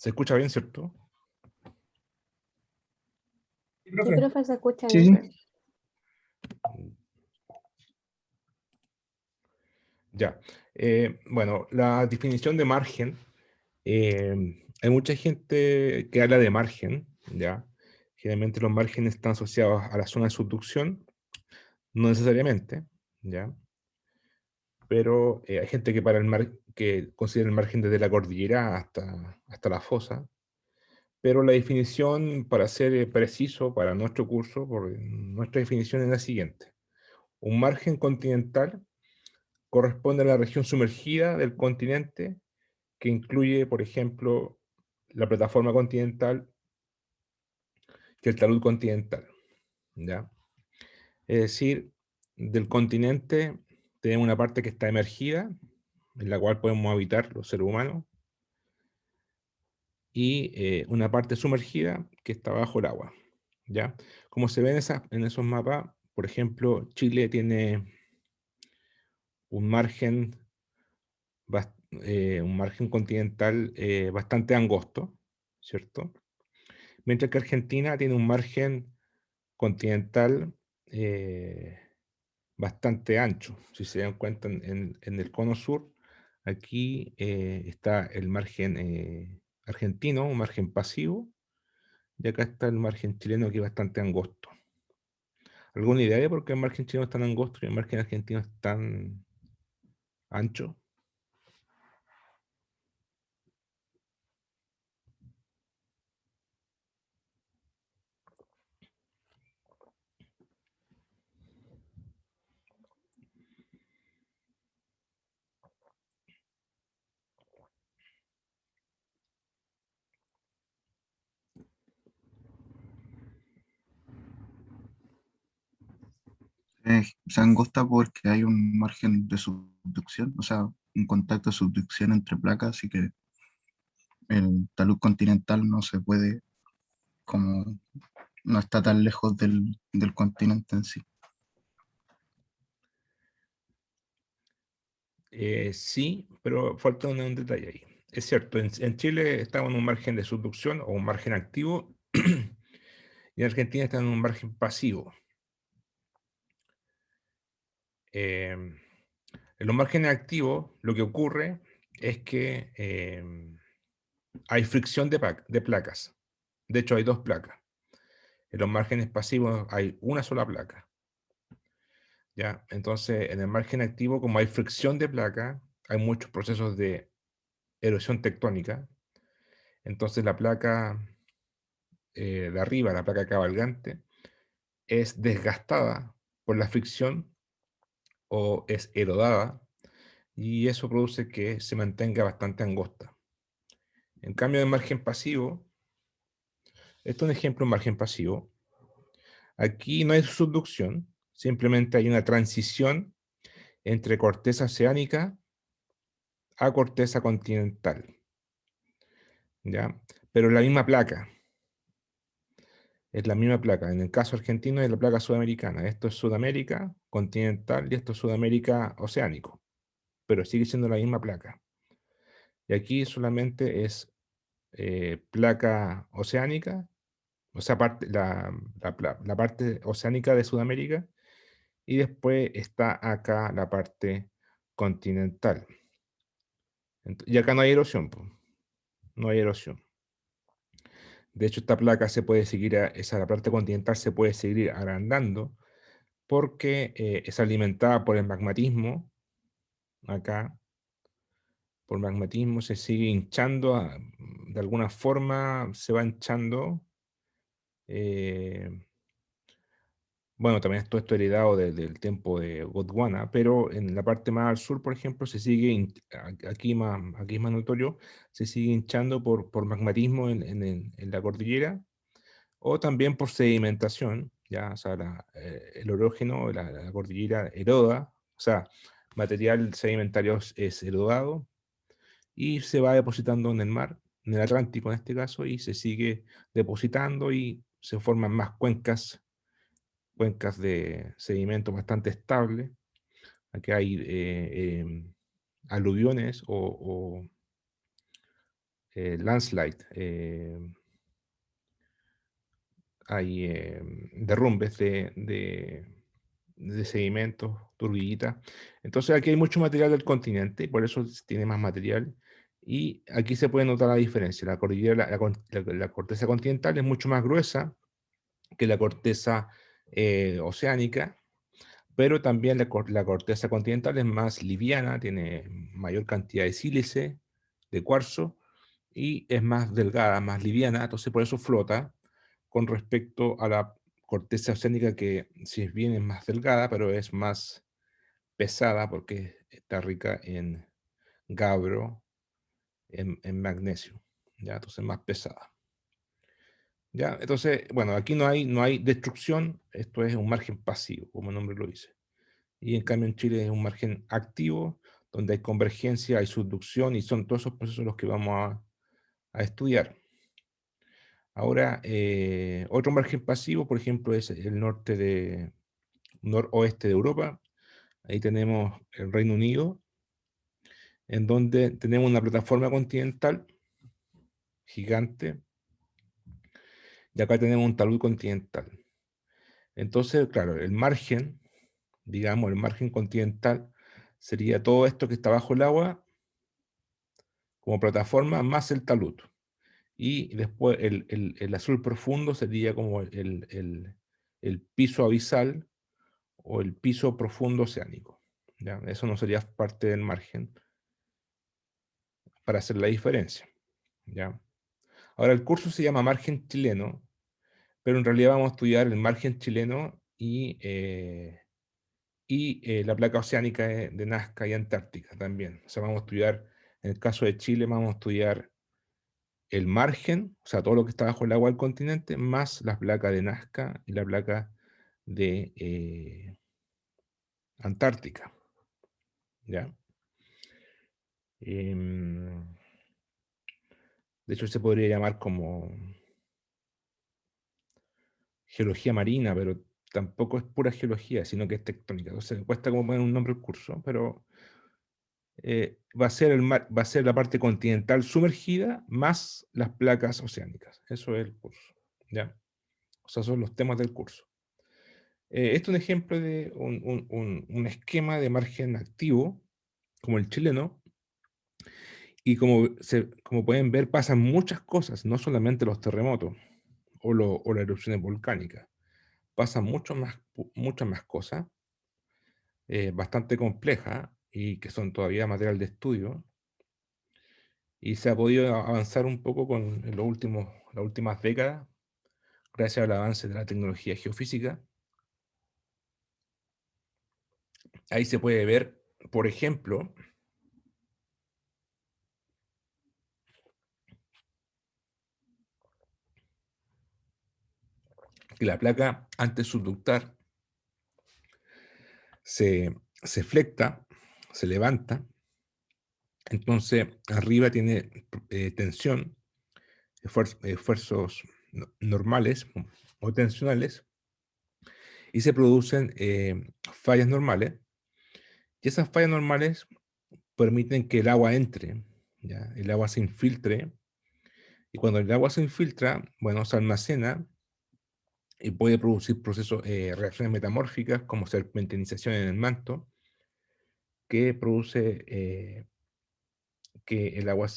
¿Se escucha bien, cierto? Sí, Sí, profe. profe, se escucha Sí, bien. sí. Ya. Bueno, la definición de margen, hay mucha gente que habla de margen, ¿ya? Generalmente los márgenes están asociados a la zona de subducción, no necesariamente, ¿ya? Pero hay gente que, que considera el margen desde la cordillera hasta la fosa. Pero la definición, para ser preciso para nuestro curso, nuestra definición es la siguiente. Un margen continental corresponde a la región sumergida del continente que incluye, por ejemplo, la plataforma continental y el talud continental, ¿ya? Es decir, del continente tenemos una parte que está emergida, en la cual podemos habitar los seres humanos, y una parte sumergida que está bajo el agua, ¿ya? Como se ve en esos mapas, por ejemplo, Chile tiene un margen, un margen continental bastante angosto, ¿cierto? Mientras que Argentina tiene un margen continental bastante ancho. Si se dan cuenta en el cono sur, aquí está el margen argentino, un margen pasivo, y acá está el margen chileno que es bastante angosto. ¿Alguna idea de por qué el margen chileno es tan angosto y el margen argentino es tan ancho? Se angosta porque hay un margen de subducción, o sea, un contacto de subducción entre placas, así que el talud continental no se puede, como no está tan lejos del continente en sí. Sí, pero falta un detalle ahí. Es cierto, en Chile estamos en un margen de subducción o un margen activo y en Argentina está en un margen pasivo. En los márgenes activos lo que ocurre es que hay fricción de placas. De hecho, hay dos placas. En los márgenes pasivos hay una sola placa. ¿Ya? Entonces, en el margen activo, como hay fricción de placa, hay muchos procesos de erosión tectónica. Entonces, la placa de arriba, la placa cabalgante, es desgastada por la fricción o es erodada, y eso produce que se mantenga bastante angosta. En cambio, en margen pasivo, esto es un ejemplo de margen pasivo. Aquí no hay subducción, simplemente hay una transición entre corteza oceánica a corteza continental, ¿ya? Pero es la misma placa, es la misma placa. En el caso argentino es la placa sudamericana. Esto es Sudamérica continental y esto es Sudamérica oceánico, pero sigue siendo la misma placa. Y aquí solamente es placa oceánica, o sea, la parte oceánica de Sudamérica, y después está acá la parte continental. Y acá no hay erosión, po, no hay erosión. De hecho, esta placa se puede seguir, la parte continental se puede seguir agrandando porque es alimentada por el magmatismo. Acá, por magmatismo, se sigue hinchando, de alguna forma se va hinchando. Bueno, también todo esto heredado del tiempo de Gondwana, pero en la parte más al sur, por ejemplo, se sigue, aquí es más notorio, se sigue hinchando por magmatismo en la cordillera, o también por sedimentación, ya, o sea, el erógeno, la cordillera eroda, o sea, material sedimentario es erodado, y se va depositando en el mar, en el Atlántico en este caso, y se sigue depositando y se forman más cuencas de sedimento bastante estable. Aquí hay aluviones landslide, hay derrumbes de sedimentos, turbillitas. Entonces aquí hay mucho material del continente, y por eso tiene más material. Y aquí se puede notar la diferencia. La cordillera, la corteza continental es mucho más gruesa que la corteza oceánica, pero también la corteza continental es más liviana, tiene mayor cantidad de sílice, de cuarzo, y es más delgada, más liviana, entonces por eso flota con respecto a la corteza oceánica, que si es bien es más delgada, pero es más pesada porque está rica en gabro, en magnesio, ¿ya? Entonces más pesada. ¿Ya? Entonces, bueno, aquí no hay destrucción, esto es un margen pasivo, como el nombre lo dice. Y en cambio en Chile es un margen activo, donde hay convergencia, hay subducción, y son todos esos procesos los que vamos a estudiar. Ahora, otro margen pasivo, por ejemplo, es el noroeste de Europa. Ahí tenemos el Reino Unido, en donde tenemos una plataforma continental gigante, y acá tenemos un talud continental. Entonces, claro, el margen, digamos, el margen continental sería todo esto que está bajo el agua como plataforma, más el talud. Y después el azul profundo sería como el piso abisal o el piso profundo oceánico. ¿Ya? Eso no sería parte del margen para hacer la diferencia. ¿Ya? Ahora, el curso se llama Margen Chileno, pero en realidad vamos a estudiar el margen chileno y la placa oceánica de Nazca y Antártica también. O sea, vamos a estudiar, en el caso de Chile, vamos a estudiar el margen, o sea, todo lo que está bajo el agua del continente, más las placas de Nazca y la placa de Antártica. ¿Ya? Em, de hecho, se podría llamar como geología marina, pero tampoco es pura geología, sino que es tectónica. Entonces, cuesta como poner un nombre al curso, pero va a ser va a ser la parte continental sumergida más las placas oceánicas. Eso es el curso. ¿Ya? O sea, son los temas del curso. Esto es un ejemplo de un esquema de margen activo, como el chileno, y como pueden ver, pasan muchas cosas, no solamente los terremotos o las erupciones volcánicas, pasan muchas más cosas, bastante complejas y que son todavía material de estudio, y se ha podido avanzar un poco en las últimas décadas, gracias al avance de la tecnología geofísica. Ahí se puede ver, por ejemplo, que la placa, antes de subductar, se flecta, se levanta, entonces arriba tiene tensión, esfuerzos normales o tensionales, y se producen fallas normales, y esas fallas normales permiten que el agua entre, ¿ya? El agua se infiltre, y cuando el agua se infiltra, bueno, se almacena y puede producir procesos, reacciones metamórficas como serpentinización en el manto, que produce que el agua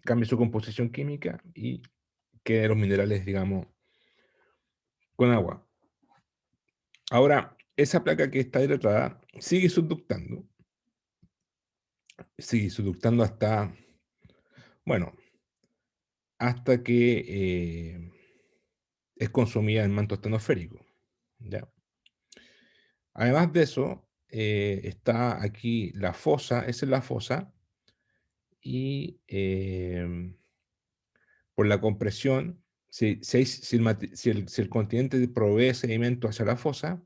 cambie su composición química y quede los minerales, digamos, con agua. Ahora, esa placa que está hidratada sigue subductando hasta, bueno, hasta que es consumida en manto estenosférico. ¿Ya? Además de eso, está aquí la fosa, esa es la fosa, y por la compresión, si el continente provee sedimento hacia la fosa,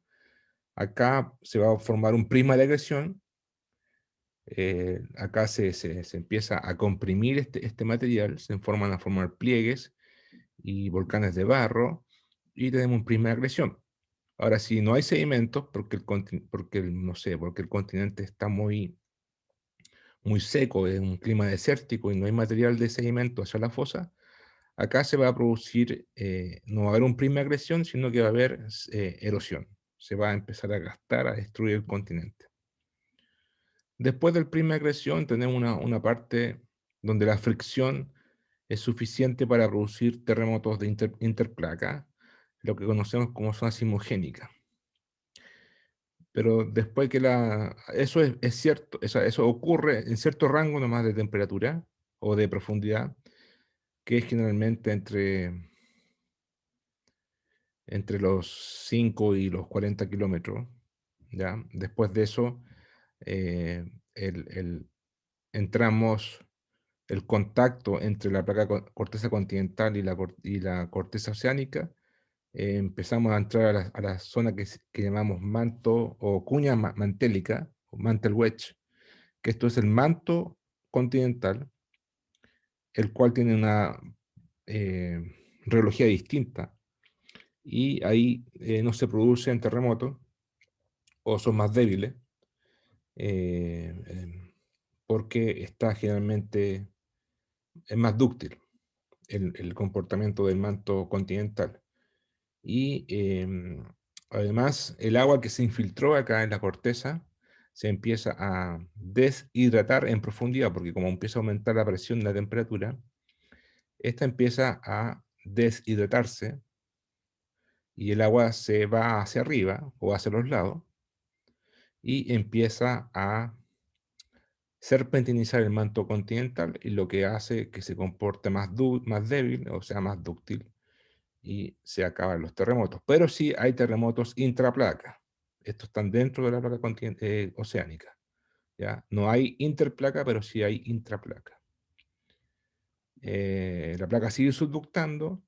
acá se va a formar un prisma de agresión, acá se empieza a comprimir este material, se forman a formar pliegues y volcanes de barro, y tenemos un prisma de agresión. Ahora, si no hay sedimentos, no sé, porque el continente está muy, muy seco, es un clima desértico y no hay material de sedimento hacia la fosa, acá se va a producir, no va a haber un prisma de agresión, sino que va a haber erosión. Se va a empezar a gastar, a destruir el continente. Después del prisma de agresión tenemos una parte donde la fricción es suficiente para producir terremotos de interplaca, lo que conocemos como zona sismogénica. Pero después que eso es cierto, eso ocurre en cierto rango nomás de temperatura o de profundidad, que es generalmente entre los 5 y los 40 kilómetros, ¿ya? Después de eso, eh, entramos, el contacto entre la placa corteza continental y la corteza oceánica, empezamos a entrar a la zona que llamamos manto o cuña mantélica, o mantle wedge, que esto es el manto continental, el cual tiene una reología distinta, y ahí no se producen terremotos o son más débiles, porque está generalmente, es más dúctil el comportamiento del manto continental. Y además el agua que se infiltró acá en la corteza se empieza a deshidratar en profundidad, porque como empieza a aumentar la presión y la temperatura, esta empieza a deshidratarse y el agua se va hacia arriba o hacia los lados y empieza a serpentinizar el manto continental, y lo que hace que se comporte más débil, o sea, más dúctil, y se acaban los terremotos. Pero sí hay terremotos intraplaca. Estos están dentro de la placa oceánica, ¿ya? No hay interplaca, pero sí hay intraplaca. La placa sigue subductando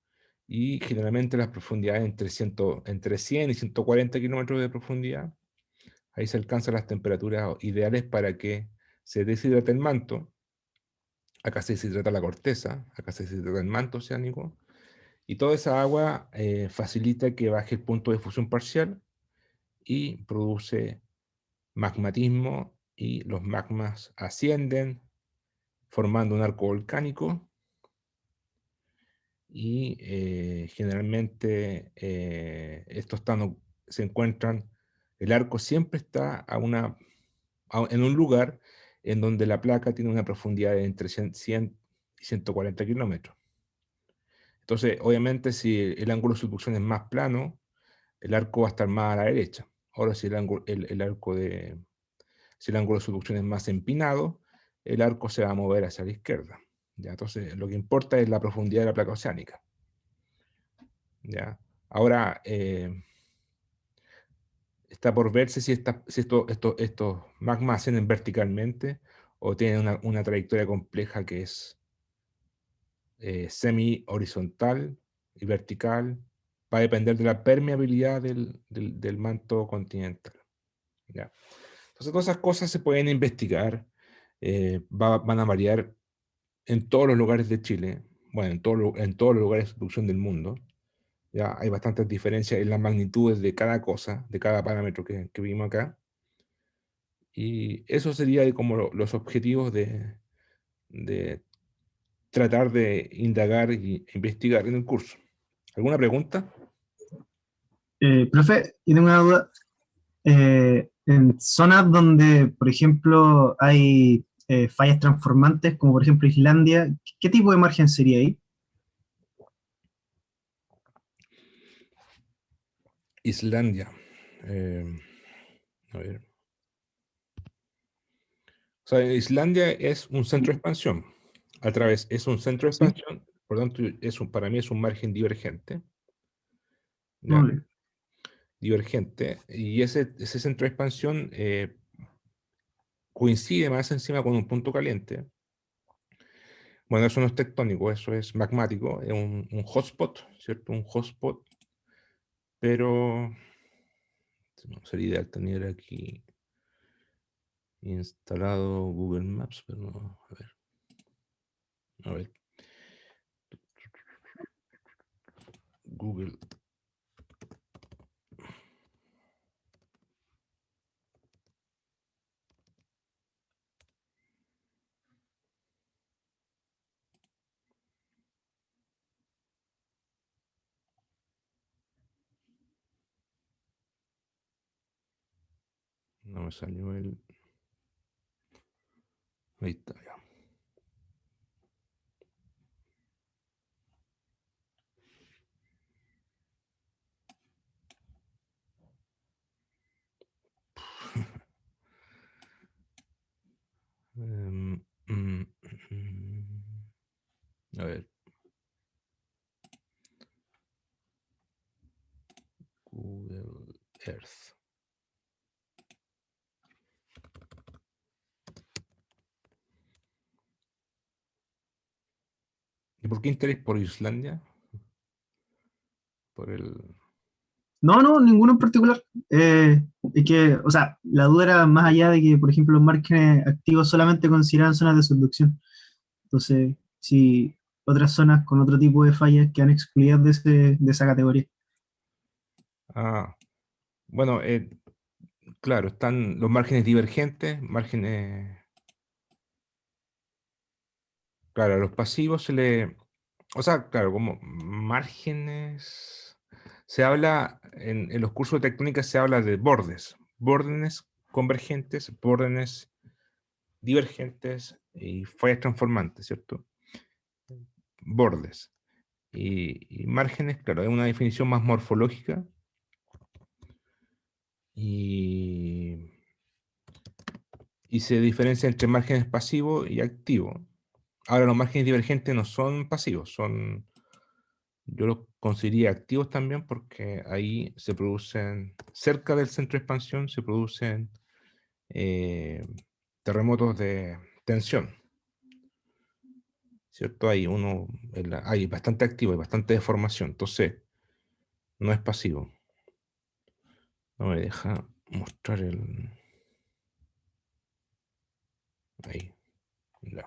y generalmente las profundidades entre 100 y 140 kilómetros de profundidad, ahí se alcanzan las temperaturas ideales para que se deshidrate el manto. Acá se deshidrata la corteza, acá se deshidrata el manto oceánico, y toda esa agua facilita que baje el punto de fusión parcial y produce magmatismo, y los magmas ascienden formando un arco volcánico, y generalmente se encuentran, el arco siempre está en un lugar en donde la placa tiene una profundidad de entre 100 y 140 kilómetros. Entonces, obviamente, si el ángulo de subducción es más plano, el arco va a estar más a la derecha. Ahora, si si el ángulo de subducción es más empinado, el arco se va a mover hacia la izquierda, ¿ya? Entonces, lo que importa es la profundidad de la placa oceánica, ¿ya? Ahora, está por verse si estos magmas ascienden verticalmente o tienen una trayectoria compleja que es semi-horizontal y vertical. Va a depender de la permeabilidad del manto continental, ¿ya? Entonces, todas esas cosas se pueden investigar, van a variar en todos los lugares de Chile, bueno, en todos los lugares de subducción del mundo. Ya hay bastantes diferencias en las magnitudes de cada cosa, de cada parámetro que vimos acá. Y eso sería como los objetivos de tratar de indagar e investigar en el curso. ¿Alguna pregunta? Profe, yo tengo una duda. En zonas donde, por ejemplo, hay fallas transformantes, como por ejemplo Islandia, ¿qué tipo de margen sería ahí? Islandia. A ver. O sea, Islandia es un centro de expansión. Es un centro de ¿Sí? expansión, por lo tanto, para mí es un margen divergente, ¿ya? Vale. Divergente. Y ese centro de expansión coincide más encima con un punto caliente. Bueno, eso no es tectónico, eso es magmático, es un hotspot, ¿cierto? Un hotspot, pero no, sería ideal tener aquí instalado Google Maps, pero no, a ver, Google. me salió el... Ahí está, ya. Em, mm, mm, a ver. Google Earth. ¿Y por qué interés por Islandia? Por el... No, no, ninguno en particular. Es que, o sea, la duda era más allá de que, por ejemplo, los márgenes activos solamente consideran zonas de subducción. Entonces, si otras zonas con otro tipo de fallas quedan excluidas de esa categoría. Ah, bueno, claro, están los márgenes divergentes, márgenes... Claro, a los pasivos se le... O sea, claro, como márgenes... Se habla, en los cursos de tectónica se habla de bordes. Bordes convergentes, bordes divergentes y fallas transformantes, ¿cierto? Bordes. Y márgenes, claro, es una definición más morfológica. Y se diferencia entre márgenes pasivos y activos. Ahora, los márgenes divergentes no son pasivos, son, yo los consideraría activos también porque ahí se producen, cerca del centro de expansión, se producen terremotos de tensión, ¿cierto? Hay bastante activo, hay bastante deformación, entonces no es pasivo. No me deja mostrar el... Ahí, ya.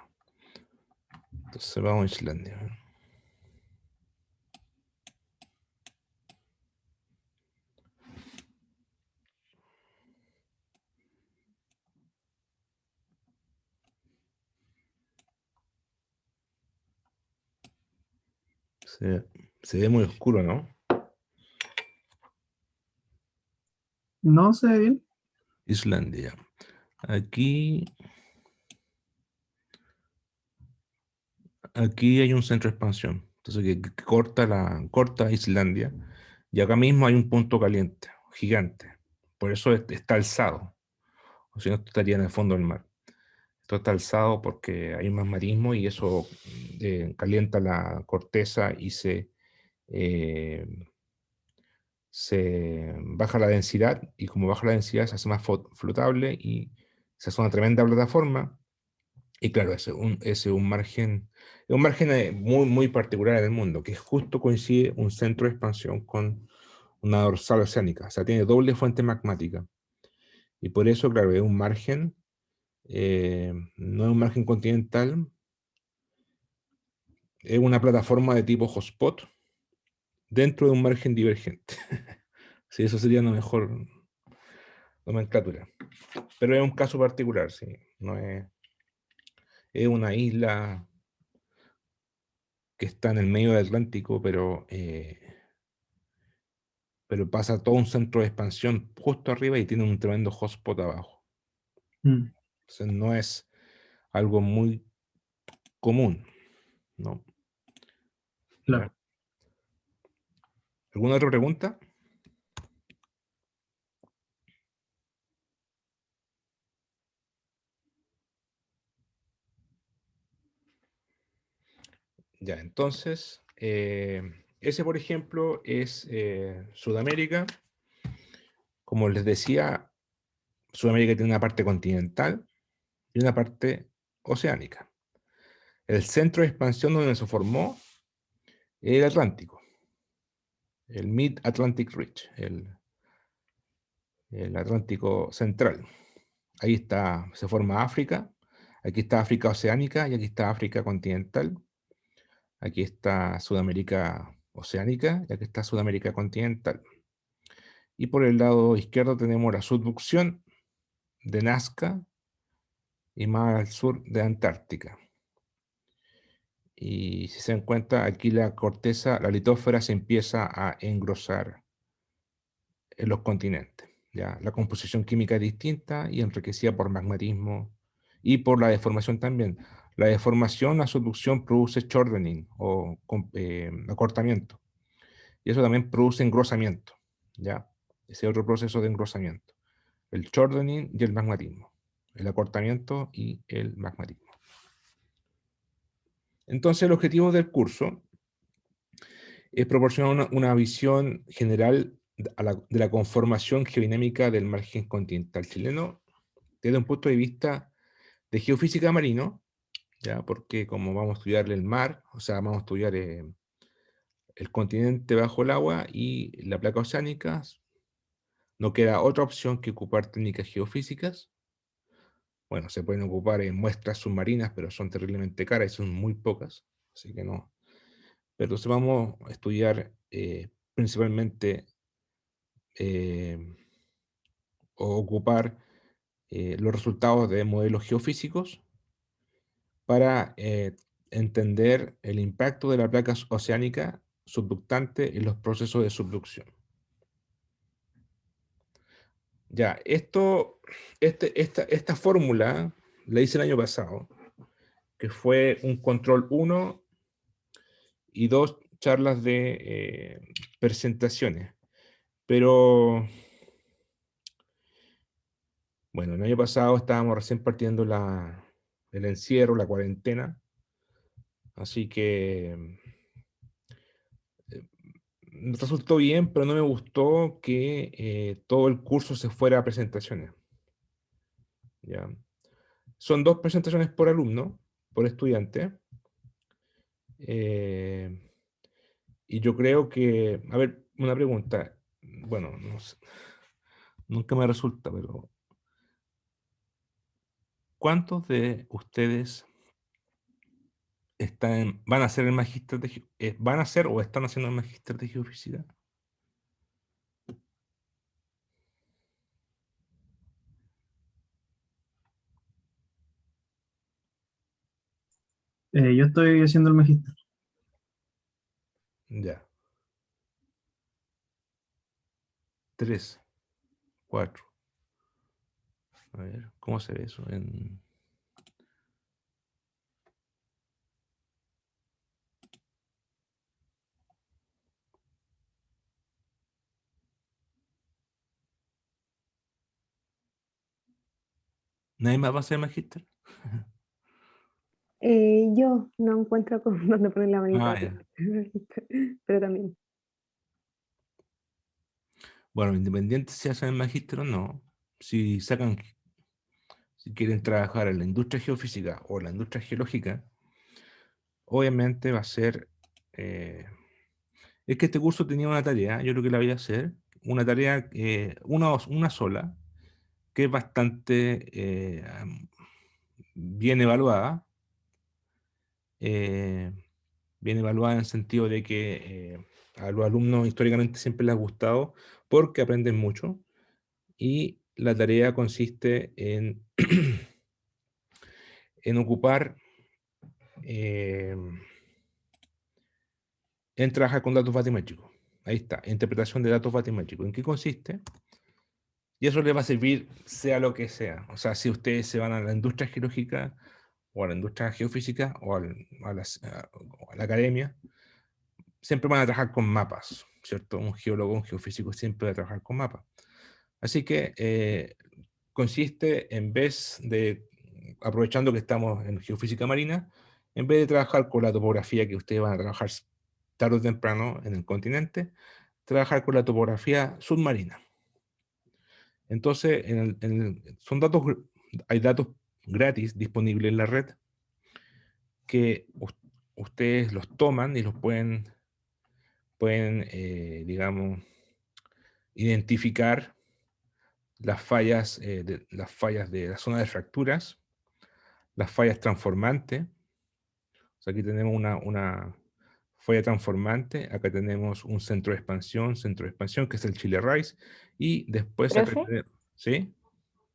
Entonces vamos a Islandia. Se ve muy oscuro, ¿no? No se ve bien. Islandia. Aquí hay un centro de expansión. Entonces que corta Islandia. Y acá mismo hay un punto caliente, gigante. Por eso está alzado. O si no, estaría en el fondo del mar. Esto está alzado porque hay un magmatismo y eso calienta la corteza y eh, se baja la densidad. Y como baja la densidad, se hace más flotable y se hace una tremenda plataforma. Y claro, ese es un margen muy, muy particular en el mundo, que justo coincide un centro de expansión con una dorsal oceánica, o sea, tiene doble fuente magmática. Y por eso, claro, es un margen, no es un margen continental, es una plataforma de tipo hotspot dentro de un margen divergente. Sí, eso sería la mejor nomenclatura. Pero es un caso particular, sí, no es una isla que está en el medio del Atlántico, pero pasa todo un centro de expansión justo arriba y tiene un tremendo hotspot abajo. Mm, Entonces no es algo muy común, ¿no? claro. ¿Ya? ¿Alguna otra pregunta? Ya, entonces, ese por ejemplo es Sudamérica. Como les decía, Sudamérica tiene una parte continental y una parte oceánica. El centro de expansión donde se formó es el Atlántico, el Mid-Atlantic Ridge, el Atlántico Central. Ahí está, se forma África, aquí está África oceánica y aquí está África continental. Aquí está Sudamérica oceánica y aquí está Sudamérica continental. Y por el lado izquierdo tenemos la subducción de Nazca y más al sur de Antártica. Y si se dan cuenta, aquí la corteza, la litósfera se empieza a engrosar en los continentes. ¿ya? La composición química es distinta y enriquecida por magmatismo y por la deformación también. La deformación, la subducción produce shortening o acortamiento. Y eso también produce engrosamiento, ¿ya? Ese otro proceso de engrosamiento. El shortening y el magmatismo. El acortamiento y el magmatismo. Entonces, el objetivo del curso es proporcionar una visión general de la conformación geodinámica del margen continental chileno desde un punto de vista de geofísica marino, ¿ya? Porque como vamos a estudiar el mar, o sea, vamos a estudiar el continente bajo el agua y la placa oceánica, no queda otra opción que ocupar técnicas geofísicas. Bueno, se pueden ocupar en muestras submarinas, pero son terriblemente caras y son muy pocas, así que no. Pero entonces vamos a estudiar principalmente eh, o ocupar los resultados de modelos geofísicos para entender el impacto de la placa oceánica subductante en los procesos de subducción. Ya, esta fórmula la hice el año pasado, que fue un control 1 y 2 charlas de presentaciones. Pero, bueno, el año pasado estábamos recién partiendo el encierro, la cuarentena, así que resultó bien, pero no me gustó que todo el curso se fuera a presentaciones. ¿Ya? Son 2 presentaciones por alumno, por estudiante. eh, y yo creo que, a ver, una pregunta, bueno, no sé, nunca me resulta, pero ¿cuántos de ustedes van a hacer el magíster van a hacer o están haciendo el magíster de geofísica? Yo estoy haciendo el magíster. Ya. 3, 4. A ver, ¿cómo se ve eso? ¿Nadie más va a ser magíster? Yo no encuentro con dónde poner la manita, Ah, ya. pero también. Bueno, independiente si hacen el magíster o no, si sacan, si quieren trabajar en la industria geofísica o la industria geológica, obviamente va a ser... es que este curso tenía una tarea, yo creo que la voy a hacer, una tarea, una sola, que es bastante bien evaluada, eh, bien evaluada en el sentido de que a los alumnos históricamente siempre les ha gustado porque aprenden mucho y la tarea consiste en, en ocupar, eh, en trabajar con datos batimétricos. Ahí está, interpretación de datos batimétricos. ¿En qué consiste? Y eso les va a servir sea lo que sea. O sea, si ustedes se van a la industria geológica o a la industria geofísica o a la academia, siempre van a trabajar con mapas, ¿cierto? Un geólogo, un geofísico siempre va a trabajar con mapas. Así que consiste en vez de, aprovechando que estamos en geofísica marina, en vez de trabajar con la topografía que ustedes van a trabajar tarde o temprano en el continente, trabajar con la topografía submarina. Entonces, son datos, hay datos gratis disponibles en la red que ustedes los toman y los pueden digamos, identificar las fallas de la zona de fracturas, las fallas transformantes. O sea, aquí tenemos una falla transformante, acá tenemos un centro de expansión, que es el Chile Rise, y después acá Profe, tenemos, ¿sí?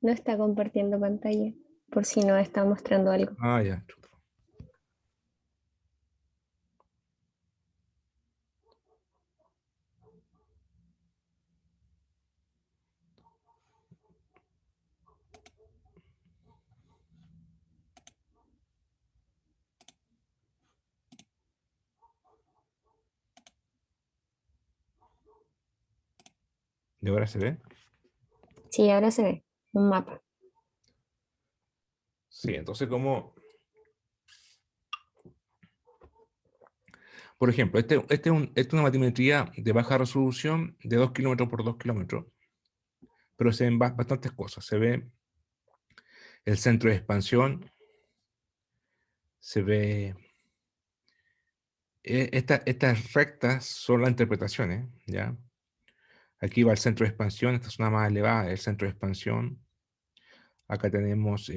no está compartiendo pantalla, por si no está mostrando algo. Ah, ya. Chuta. ¿Y ahora se ve? Sí, ahora se ve un mapa. Sí, entonces como, por ejemplo, esta es una batimetría de baja resolución de 2 kilómetros por 2 kilómetros, pero se ven bastantes cosas. Se ve el centro de expansión, se ve... estas rectas son las interpretaciones, ¿ya? Aquí va el centro de expansión, esta zona más elevada, el centro de expansión. Acá tenemos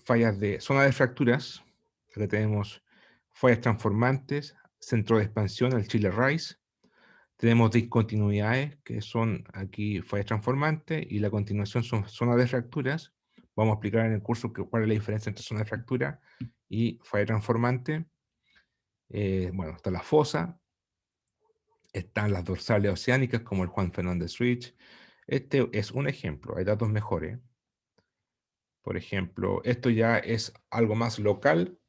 fallas de zona de fracturas. Acá tenemos fallas transformantes, centro de expansión, el Chile Rise. Tenemos discontinuidades, que son aquí fallas transformantes, y la continuación son zonas de fracturas. Vamos a explicar en el curso cuál es la diferencia entre zona de fractura y falla transformante. Bueno, está la fosa, están las dorsales oceánicas como el Juan Fernández Switch. Este es un ejemplo, hay datos mejores. Por ejemplo, esto ya es algo más local.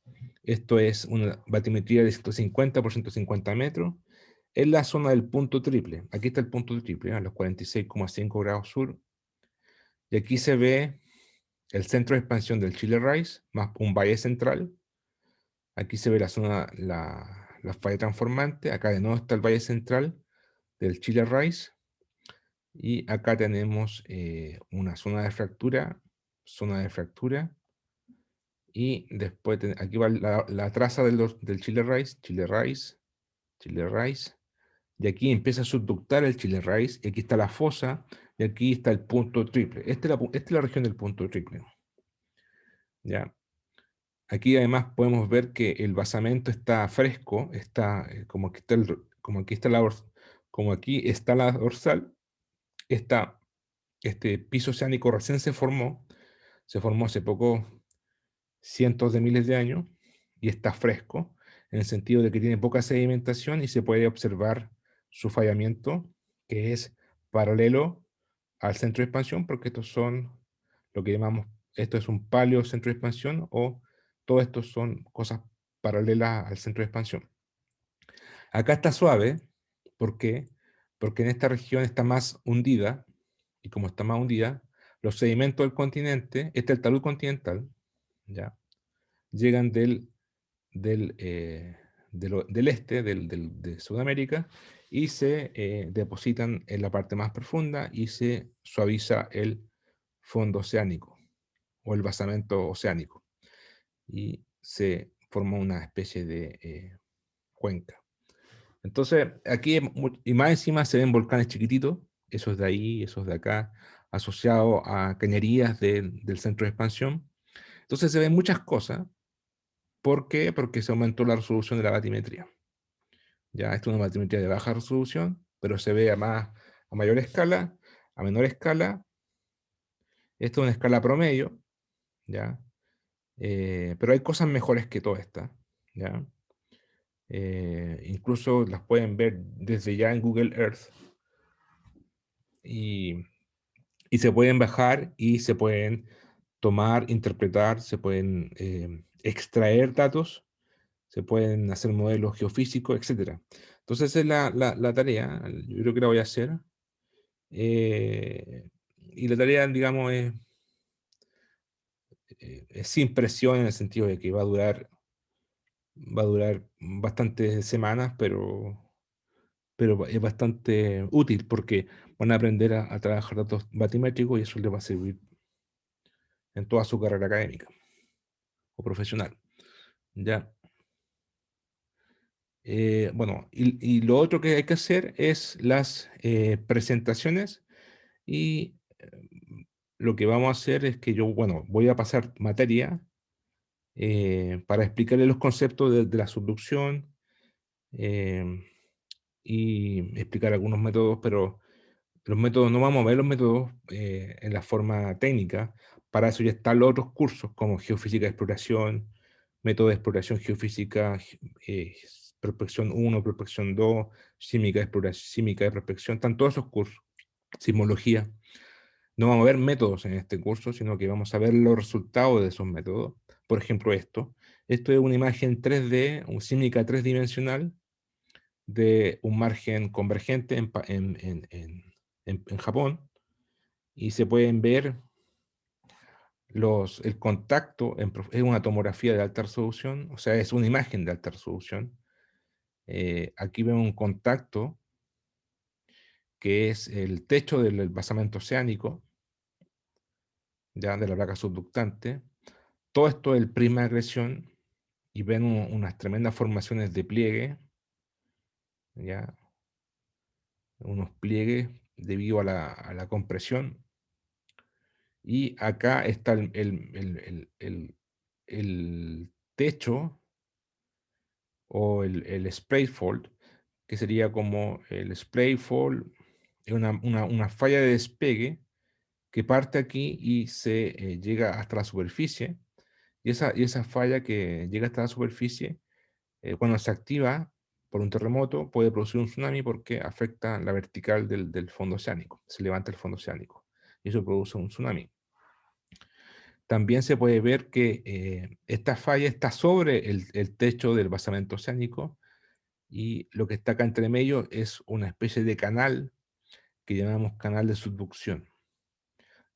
Esto es una batimetría de 150 por 150 metros. En la zona del punto triple. Aquí está el punto triple, a los 46,5 grados sur. Y aquí se ve el centro de expansión del Chile Rise, más un valle central. Aquí se ve la zona, la falla transformante. Acá de nuevo está el valle central del Chile Rise. Y acá tenemos una zona de fractura, y después aquí va la traza del Chile Rise, y aquí empieza a subductar el Chile Rise, y aquí está la fosa, y aquí está el punto triple. Esta es la región del punto triple. ¿Ya? Aquí además podemos ver que el basamento está fresco, está como aquí está la dorsal, este piso oceánico recién se formó hace poco, cientos de miles de años, y está fresco, en el sentido de que tiene poca sedimentación y se puede observar su fallamiento, que es paralelo al centro de expansión, porque estos son lo que llamamos, esto es un paleo centro de expansión, o todo esto son cosas paralelas al centro de expansión. Acá está suave, ¿por qué? Porque en esta región está más hundida, y como está más hundida, los sedimentos del continente, este es el talud continental, ¿ya? Llegan del este, de Sudamérica, y se depositan en la parte más profunda y se suaviza el fondo oceánico o el basamento oceánico y se forma una especie de cuenca. Entonces, aquí y más encima se ven volcanes chiquititos, esos de ahí, esos de acá, asociados a cañerías del centro de expansión. Entonces se ven muchas cosas. ¿Por qué? Porque se aumentó la resolución de la batimetría. Ya, esto es una batimetría de baja resolución, pero se ve a mayor escala, a menor escala. Esto es una escala promedio, ¿ya? Pero hay cosas mejores que todas estas, ¿ya? Incluso las pueden ver desde ya en Google Earth. Y se pueden bajar y se pueden tomar, interpretar, se pueden extraer datos, se pueden hacer modelos geofísicos, etc. Entonces esa es la tarea, yo creo que la voy a hacer. Y la tarea, digamos, es sin presión, en el sentido de que va a durar bastantes semanas, pero es bastante útil porque van a aprender a trabajar datos batimétricos, y eso les va a servir en toda su carrera académica o profesional. ¿Ya? Bueno, y lo otro que hay que hacer es las presentaciones, y lo que vamos a hacer es que yo, bueno, voy a pasar materia para explicarle los conceptos de la subducción eh, y explicar algunos métodos, pero los métodos, no vamos a ver los métodos en la forma técnica. Para eso ya están los otros cursos como geofísica de exploración, método de exploración geofísica, prospección 1, prospección 2, química de exploración, química de prospección, están todos esos cursos, sismología. No vamos a ver métodos en este curso, sino que vamos a ver los resultados de esos métodos. Por ejemplo, esto es una imagen 3D, un química 3 dimensional, de un margen convergente en Japón, y se pueden ver el contacto, es una tomografía de alta resolución, o sea, es una imagen de alta resolución. Aquí vemos un contacto que es el techo del basamento oceánico, ya de la placa subductante. Todo esto es el prisma de acreción, y ven unas tremendas formaciones de pliegue, ya, unos pliegues debido a la compresión. Y acá está el techo, o el spray fold, que sería como el spray fold, es una falla de despegue que parte aquí y se llega hasta la superficie. Y esa falla que llega hasta la superficie, cuando se activa por un terremoto, puede producir un tsunami porque afecta la vertical del fondo oceánico. Se levanta el fondo oceánico y eso produce un tsunami. También se puede ver que esta falla está sobre el techo del basamento oceánico, y lo que está acá entre medio es una especie de canal que llamamos canal de subducción.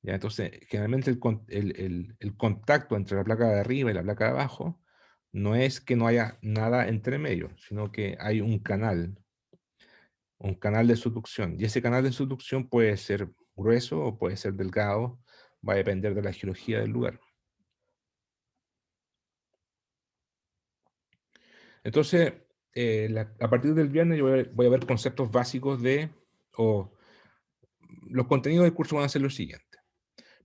¿Ya? Entonces, generalmente el contacto entre la placa de arriba y la placa de abajo no es que no haya nada entre medio, sino que hay un canal de subducción. Y ese canal de subducción puede ser grueso o puede ser delgado, va a depender de la geología del lugar. Entonces, a partir del viernes yo voy a ver conceptos básicos o los contenidos del curso van a ser los siguientes.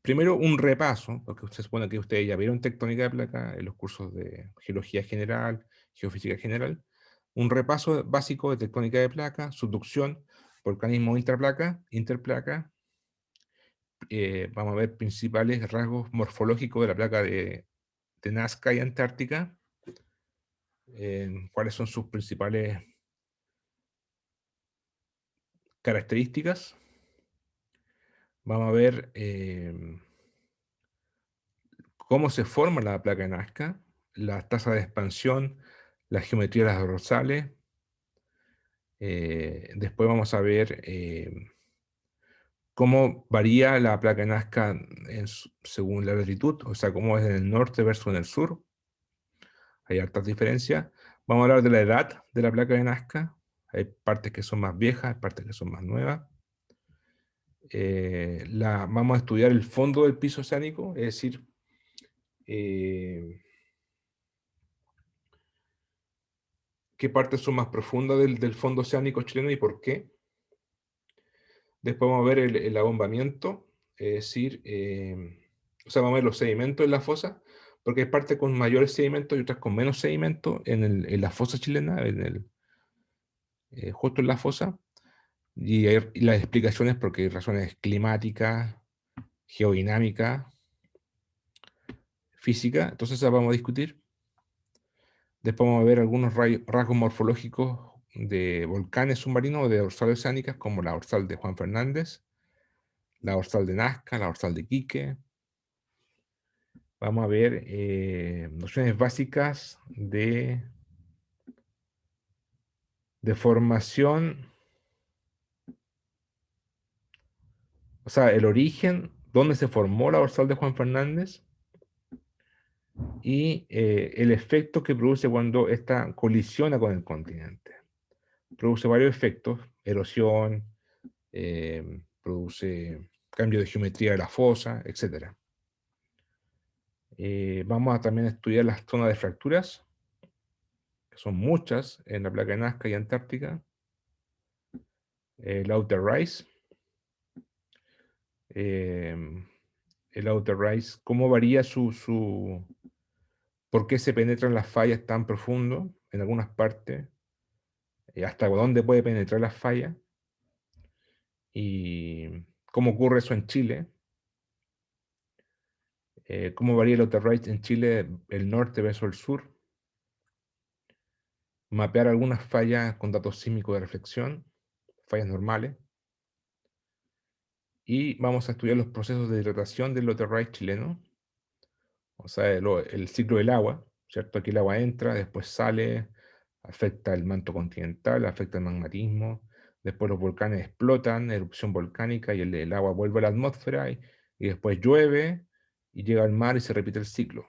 Primero, un repaso, porque se supone que ustedes ya vieron tectónica de placa en los cursos de geología general, geofísica general. Un repaso básico de tectónica de placa, subducción, volcanismo interplaca. Vamos a ver principales rasgos morfológicos de la placa de Nazca y Antártica. Cuáles son sus principales características. Vamos a ver cómo se forma la placa de Nazca, la tasa de expansión, la geometría de las dorsales. Después vamos a ver cómo varía la placa de Nazca según la latitud, o sea, cómo es en el norte versus en el sur. Hay hartas diferencias. Vamos a hablar de la edad de la placa de Nazca. Hay partes que son más viejas, hay partes que son más nuevas. Vamos a estudiar el fondo del piso oceánico, es decir, qué partes son más profundas del fondo oceánico chileno y por qué. Después vamos a ver el abombamiento, es decir, o sea, vamos a ver los sedimentos en la fosa, porque hay partes con mayores sedimentos y otras con menos sedimentos en la fosa chilena, justo en la fosa. Y las explicaciones, porque hay razones climáticas, geodinámicas, física, entonces esas vamos a discutir. Después vamos a ver algunos rasgos morfológicos de volcanes submarinos o de dorsales oceánicas, como la dorsal de Juan Fernández, la dorsal de Nazca, la dorsal de Quique. Vamos a ver nociones básicas de formación, o sea, el origen, dónde se formó la dorsal de Juan Fernández, y el efecto que produce cuando esta colisiona con el continente. Produce varios efectos: erosión, produce cambio de geometría de la fosa, etc. Vamos a también estudiar las zonas de fracturas, que son muchas en la placa de Nazca y Antártica. El outer rise. El outer rise, cómo varía por qué se penetran las fallas tan profundo en algunas partes, hasta dónde puede penetrar las fallas, y cómo ocurre eso en Chile. Cómo varía el outer rise en Chile, el norte versus el sur. Mapear algunas fallas con datos sísmicos de reflexión, fallas normales. Y vamos a estudiar los procesos de hidratación del outer rise chileno, o sea, el ciclo del agua, ¿cierto? Aquí el agua entra, después sale, afecta el manto continental, afecta el magmatismo, después los volcanes explotan, erupción volcánica y el agua vuelve a la atmósfera y después llueve y llega al mar y se repite el ciclo.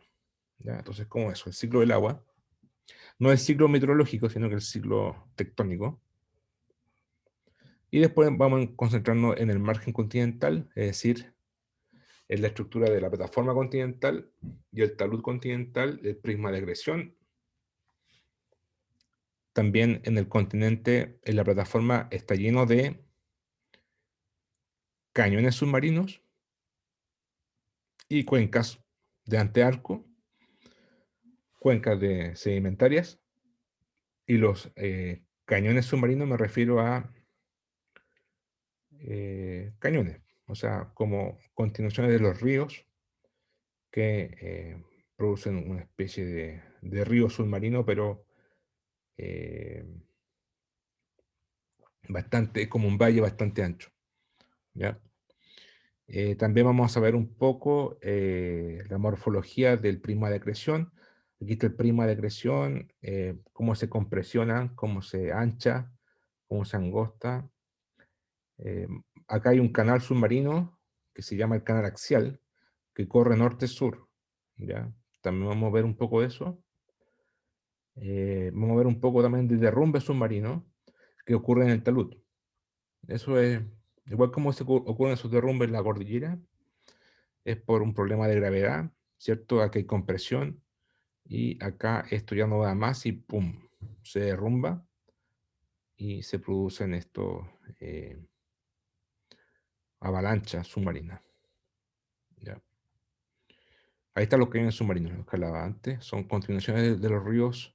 ¿Ya? Entonces, ¿cómo es eso? El ciclo del agua, no el ciclo meteorológico, sino que el ciclo tectónico. Y después vamos a concentrarnos en el margen continental, es decir, en la estructura de la plataforma continental y el talud continental, el prisma de acreción. También en el continente, en la plataforma, está lleno de cañones submarinos y cuencas de antearco, cuencas de sedimentarias, y los cañones submarinos me refiero a cañones, o sea, como continuaciones de los ríos que producen una especie de río submarino, pero bastante, como un valle bastante ancho. ¿Ya? También vamos a ver un poco la morfología del prisma de acreción. Aquí está el prisma de acreción, cómo se compresiona, cómo se ancha, cómo se angosta. Acá hay un canal submarino que se llama el canal axial, que corre norte-sur. ¿Ya? También vamos a ver un poco de eso. Vamos a ver un poco también de derrumbe submarino que ocurre en el talud. Eso es, igual como ocurren esos derrumbes en la cordillera, es por un problema de gravedad, ¿cierto? Aquí hay compresión y acá esto ya no da más y ¡pum! Se derrumba y se producen estos avalanchas submarinas. ¿Ya? Ahí está los cañones submarinos, los que hablaba antes, son continuaciones de los ríos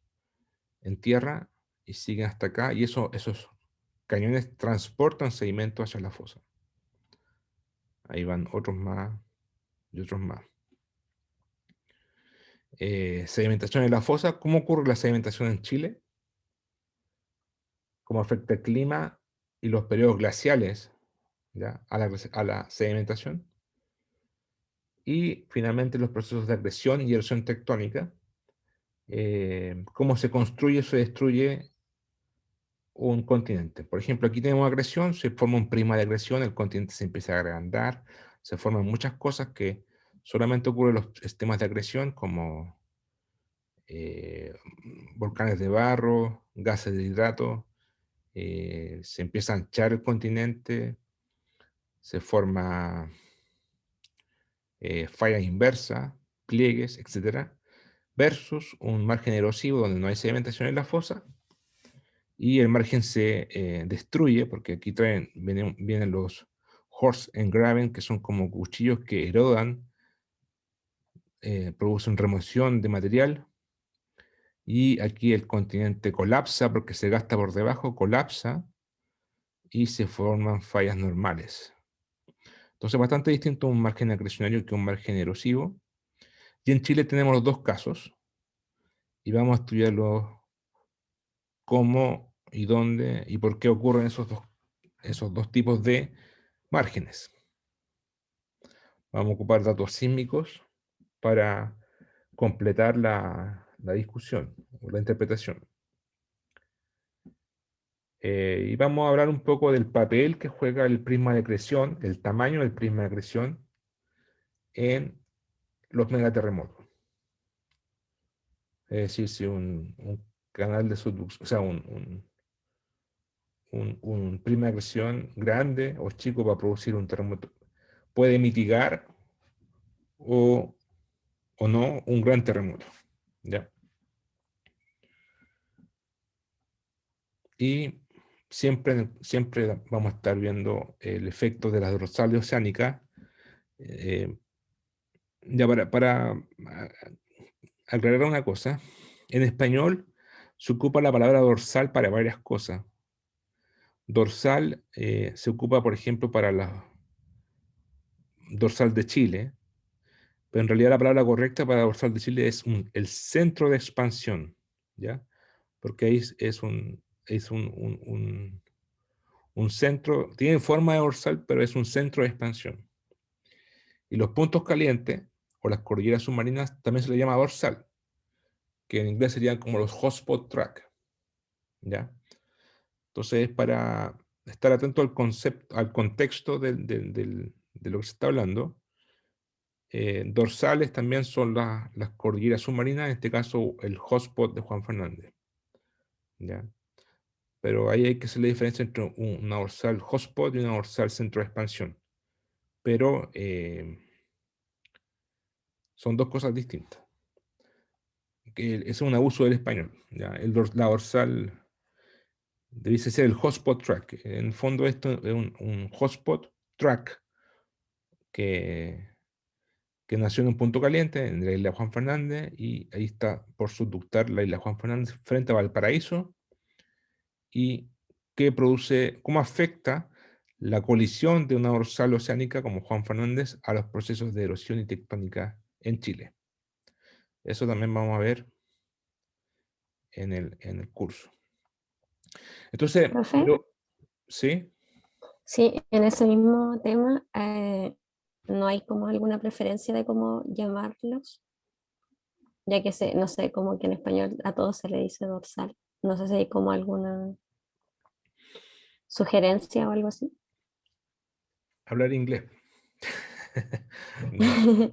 en tierra y siguen hasta acá y esos cañones transportan sedimento hacia la fosa. Ahí van otros más y otros más. Sedimentación en la fosa. ¿Cómo ocurre la sedimentación en Chile? ¿Cómo afecta el clima y los periodos glaciales, ¿ya? A la sedimentación? Y finalmente los procesos de acreción y erosión tectónica. ¿Cómo se construye o se destruye un continente? Por ejemplo, aquí tenemos acreción, se forma un prisma de acreción, el continente se empieza a agrandar, se forman muchas cosas que solamente ocurren en los sistemas de acreción, como volcanes de barro, gases de hidrato, se empieza a anchar el continente, se forma fallas inversas, pliegues, etc. Versus un margen erosivo donde no hay sedimentación en la fosa y el margen se destruye, porque aquí vienen los horse engraven, que son como cuchillos que erodan, producen remoción de material, y aquí el continente colapsa porque se gasta por debajo, colapsa, y se forman fallas normales. Entonces, bastante distinto un margen acrecionario que un margen erosivo. Y en Chile tenemos los dos casos, y vamos a estudiarlos cómo y dónde y por qué ocurren esos dos tipos de márgenes. Vamos a ocupar datos sísmicos para completar la discusión o la interpretación. Y vamos a hablar un poco del papel que juega el prisma de acreción, el tamaño del prisma de acreción en los megaterremotos. Es decir, si un canal de subducción, o sea, un prisma de acreción grande o chico para producir un terremoto, puede mitigar o no un gran terremoto. ¿Ya? Y siempre vamos a estar viendo el efecto de las dorsales oceánicas. Ya para aclarar una cosa, en español se ocupa la palabra dorsal para varias cosas. Dorsal se ocupa, por ejemplo, para la dorsal de Chile, pero en realidad la palabra correcta para dorsal de Chile es el centro de expansión, ¿ya? Porque ahí es un centro, tiene forma de dorsal, pero es un centro de expansión. Y los puntos calientes, o las cordilleras submarinas, también se le llama dorsal, que en inglés serían como los hotspot track, ¿ya? Entonces, para estar atento al concepto, al contexto de lo que se está hablando, dorsales también son las cordilleras submarinas, en este caso el hotspot de Juan Fernández, ¿ya? Pero ahí hay que hacer la diferencia entre una dorsal hotspot y una dorsal centro de expansión. Pero son dos cosas distintas. Es un abuso del español, ¿ya? La dorsal debiese ser el hotspot track. En el fondo esto es un hotspot track que nació en un punto caliente, en la isla Juan Fernández, y ahí está por subductar la isla Juan Fernández frente a Valparaíso, y que produce, cómo afecta la colisión de una dorsal oceánica como Juan Fernández a los procesos de erosión y tectónica en Chile. Eso también vamos a ver en el curso. Entonces, Profe, ¿sí? sí, en ese mismo tema, no hay como alguna preferencia de cómo llamarlos, ya que no sé, como que en español a todos se le dice dorsal. No sé si hay como alguna sugerencia o algo así. Hablar inglés. No.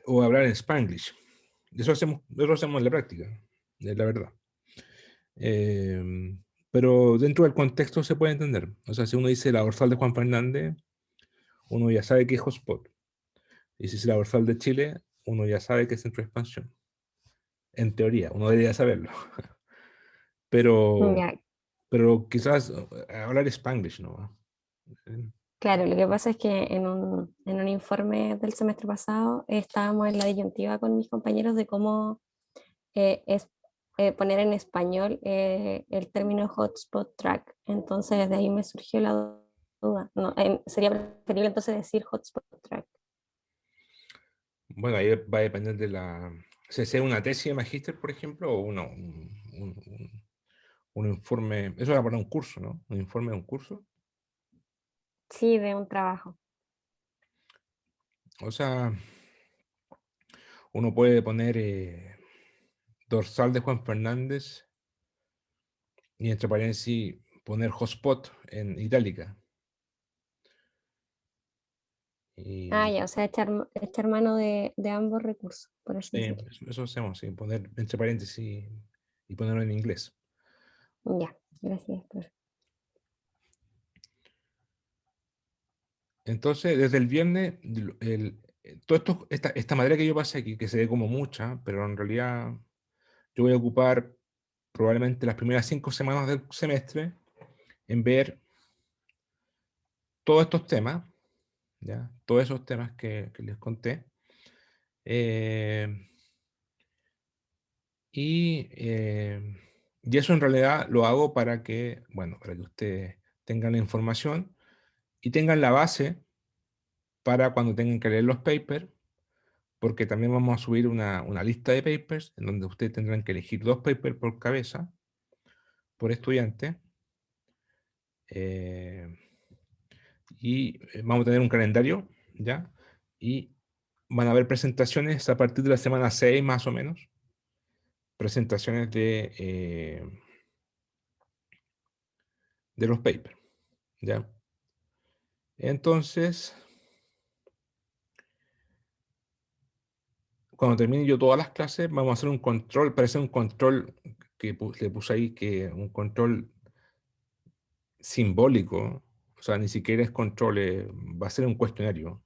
O hablar en Spanglish. Eso hacemos en la práctica, es la verdad. Pero dentro del contexto se puede entender. O sea, si uno dice la dorsal de Juan Fernández, uno ya sabe que es hotspot. Y si es la dorsal de Chile, uno ya sabe que es centro de expansión. En teoría, uno debería saberlo. Pero, Ya, pero quizás hablar Spanglish, ¿no? claro, lo que pasa es que en un informe del semestre pasado estábamos en la disyuntiva con mis compañeros de cómo es poner en español el término hotspot track. Entonces de ahí me surgió la duda. No, sería preferible entonces decir hotspot track. Bueno, ahí va a depender de la... Si es una tesis de magíster, por ejemplo, o un informe... Eso era para un curso, ¿no? Un informe de un curso. Sí, de un trabajo. O sea, uno puede poner dorsal de Juan Fernández y entre paréntesis poner hotspot en itálica. Ah, Y ya, o sea, echar mano de ambos recursos, por así sí, decirlo. eso hacemos, sí, poner entre paréntesis y ponerlo en inglés. Ya, gracias, profe. Entonces, desde el viernes, todo esto, esta materia que yo pasé aquí, que se ve como mucha, pero en realidad yo voy a ocupar probablemente las primeras 5 semanas del semestre en ver todos estos temas, ¿ya? Todos esos temas que les conté. Eh, y eso en realidad lo hago para que, bueno, para que ustedes tengan la información y tengan la base para cuando tengan que leer los papers, porque también vamos a subir una lista de papers en donde ustedes tendrán que elegir 2 papers por cabeza, por estudiante. Y vamos a tener un calendario, ¿ya? Y van a haber presentaciones a partir de la semana 6 más o menos, presentaciones de los papers, ¿ya? Entonces, cuando termine yo todas las clases, vamos a hacer un control, parece un control que le puse ahí, que un control simbólico, o sea, ni siquiera es control, va a ser un cuestionario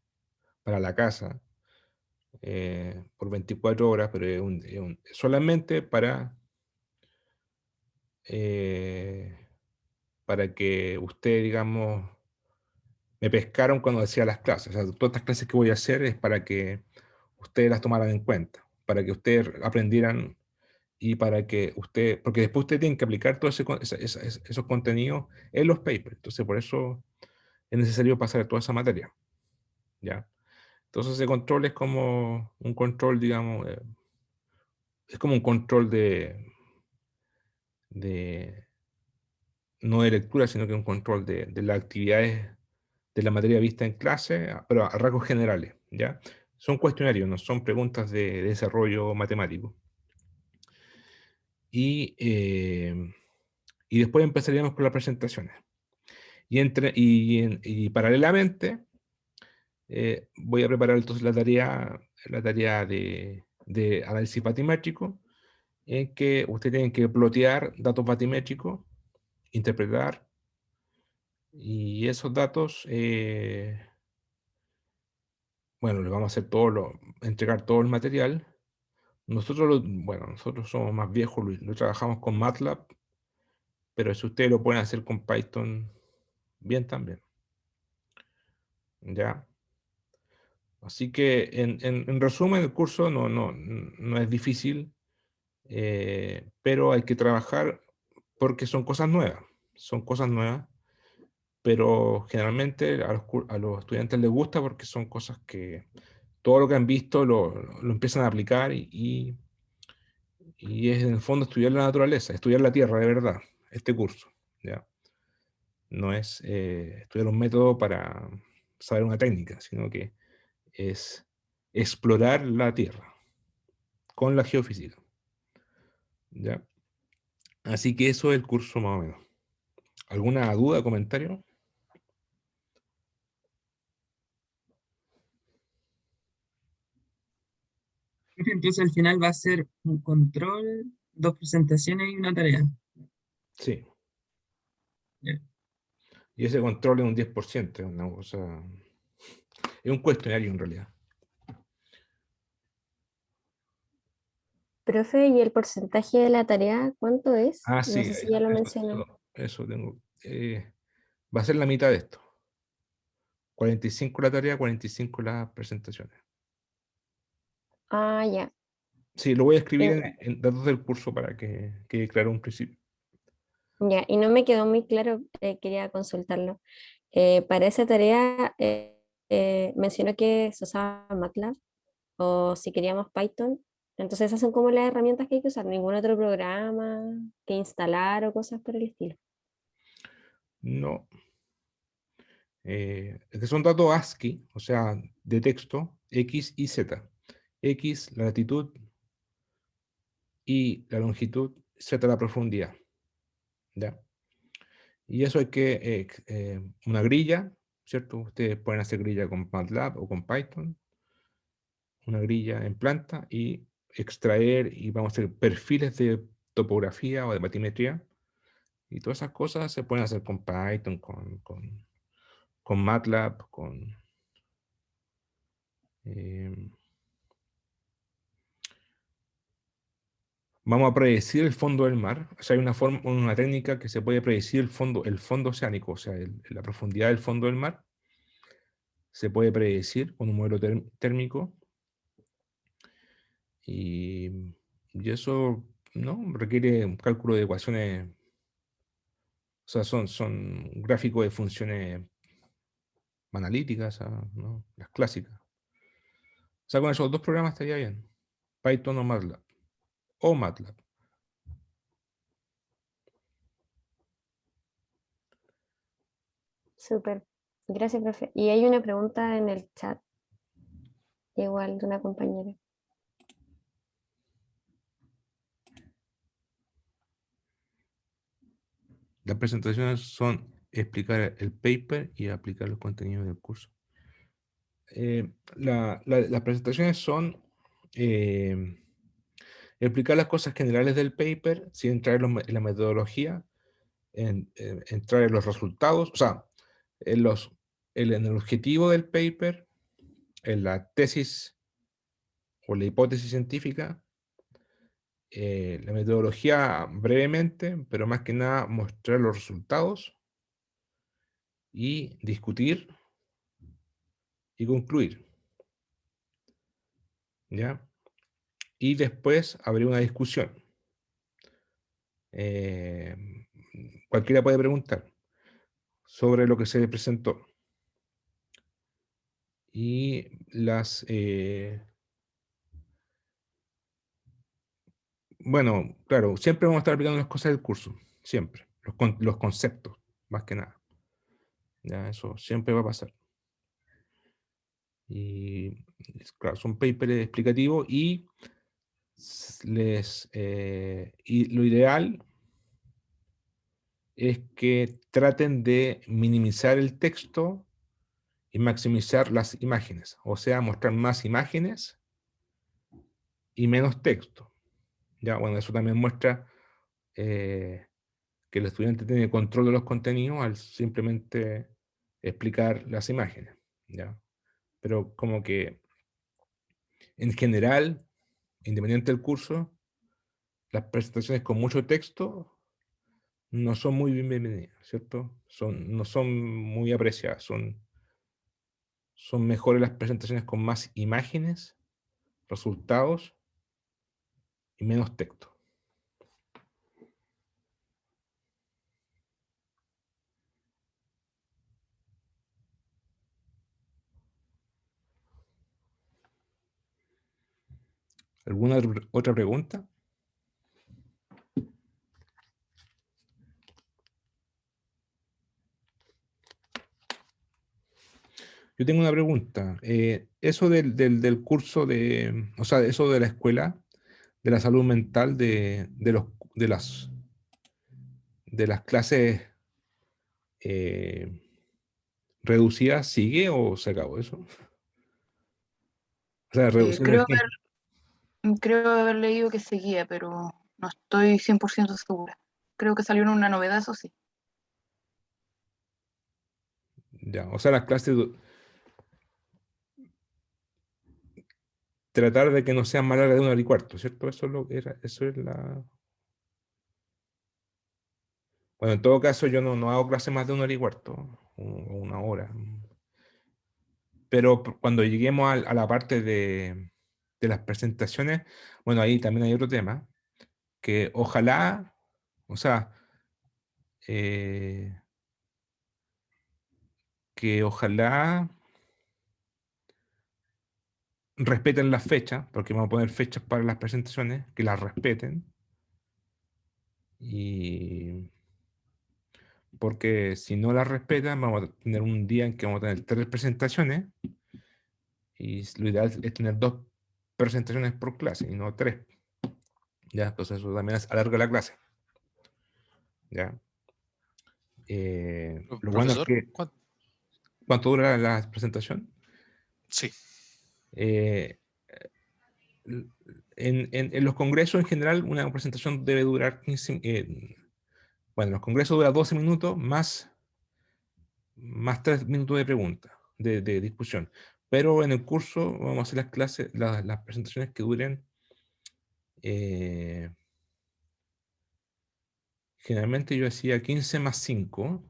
para la casa por 24 horas, pero solamente eh, para que usted, digamos, me pescaron cuando hacía las clases. O sea, todas estas clases que voy a hacer es para que ustedes las tomaran en cuenta, para que ustedes aprendieran y para que usted, porque después usted tiene que aplicar todos esos contenidos en los papers. Entonces, por eso es necesario pasar toda esa materia, ¿ya? Entonces, ese control es como un control, digamos, es como un control de no de lectura, sino que un control de las actividades de la materia vista en clase, pero a rasgos generales, ¿ya? Son cuestionarios, no son preguntas de desarrollo matemático. y después empezaríamos con las presentaciones. Y paralelamente voy a preparar entonces la tarea de análisis batimétrico, en que ustedes tienen que plotear datos batimétricos, interpretar, y esos datos, bueno, les vamos a hacer entregar todo el material. Bueno, nosotros somos más viejos, lo trabajamos con MATLAB, pero si ustedes lo pueden hacer con Python, bien también. ¿Ya? Así que, en resumen, el curso no es difícil, pero hay que trabajar porque son cosas nuevas. Son cosas nuevas, pero generalmente a los estudiantes les gusta porque son cosas que todo lo que han visto lo empiezan a aplicar y es en el fondo estudiar la naturaleza, estudiar la tierra de verdad, este curso. ¿Ya? No es estudiar un método para saber una técnica, sino que es explorar la tierra con la geofísica. ¿Ya? Así que eso es el curso más o menos. ¿Alguna duda, comentario? Entonces al final va a ser un control, dos presentaciones y una tarea. Sí. Ya. Y ese control es un 10%, es una cosa... Es un cuestionario en realidad. Profe, ¿y el porcentaje de la tarea cuánto es? Ah, No sí, sé si ya lo mencionó. eso tengo. Va a ser la mitad de esto. 45 la tarea, 45 las presentaciones. Ah, ya. Sí, lo voy a escribir Y, en datos del curso para que quede claro un principio. ya, y no me quedó muy claro, quería consultarlo. Para esa tarea mencionó que se usaba MATLAB o si queríamos Python. Entonces esas son como las herramientas que hay que usar, ningún otro programa que instalar o cosas por el estilo. No. Es que son datos ASCII, o sea, de texto, X y Z. X, la latitud, y la longitud, Z la profundidad. ¿Ya? Y eso hay que, una grilla, ¿cierto? Ustedes pueden hacer grilla con MATLAB o con Python, una grilla en planta y extraer y vamos a hacer perfiles de topografía o de batimetría. Y todas esas cosas se pueden hacer con Python, con MATLAB, eh, vamos a predecir el fondo del mar. O sea, hay una técnica que se puede predecir el fondo oceánico, o sea, la profundidad del fondo del mar. Se puede predecir con un modelo térmico. Y eso, ¿no? Requiere un cálculo de ecuaciones, o sea, son gráficos de funciones analíticas, ¿no? Las clásicas. O sea, con esos dos programas estaría bien. Python o MATLAB. O MATLAB. Súper. Gracias, profe. Y hay una pregunta en el chat, igual de una compañera. Las presentaciones son explicar el paper y aplicar los contenidos del curso. Las presentaciones son eh, explicar las cosas generales del paper sin entrar en la metodología, entrar en los resultados, o sea, en el objetivo del paper, en la tesis o la hipótesis científica, la metodología brevemente, pero más que nada mostrar los resultados y discutir y concluir, ¿ya? Y después habría una discusión. Eh, Cualquiera puede preguntar sobre lo que se presentó. Y bueno, claro, siempre vamos a estar aplicando las cosas del curso, siempre, los conceptos, más que nada. Ya, eso siempre va a pasar. Y claro, son papers explicativos y y lo ideal es que traten de minimizar el texto y maximizar las imágenes, o sea, mostrar más imágenes y menos texto. Ya, bueno, eso también muestra que el estudiante tiene control de los contenidos al simplemente explicar las imágenes, ¿ya? Pero como que en general, independiente del curso, las presentaciones con mucho texto no son muy bienvenidas, ¿cierto? No son muy apreciadas, son mejores las presentaciones con más imágenes, resultados y menos texto. ¿Alguna otra pregunta? Yo tengo una pregunta. Eso del curso o sea, eso de la escuela, de la salud mental, de las clases reducidas, ¿sigue o se acabó eso? O sea, reducidas en qué? Creo haber leído que seguía, pero no estoy 100% segura. Creo que salió una novedad, eso sí. Ya, o sea, las clases, tratar de que no sean más largas de 1 hora y cuarto, ¿cierto? Eso es lo que era, eso es la... Bueno, en todo caso, yo no hago clases más de 1 hora y cuarto, o 1 hora. Pero cuando lleguemos a la parte de las presentaciones, bueno, ahí también hay otro tema, que ojalá, o sea, eh, que ojalá respeten las fechas, porque vamos a poner fechas para las presentaciones, que las respeten. Y porque si no las respetan, vamos a tener un día en que vamos a tener 3 presentaciones, y lo ideal es tener 2 presentaciones por clase y no 3. Ya, entonces eso también alarga la clase. Ya. Lo bueno es Profesor, que, ¿cuánto dura la presentación? sí. Eh, en los congresos en general, una presentación debe durar 15, bueno, en los congresos dura 12 minutos más 3 minutos de pregunta, de discusión. Pero en el curso vamos a hacer las clases, las presentaciones que duren generalmente yo hacía 15 más 5,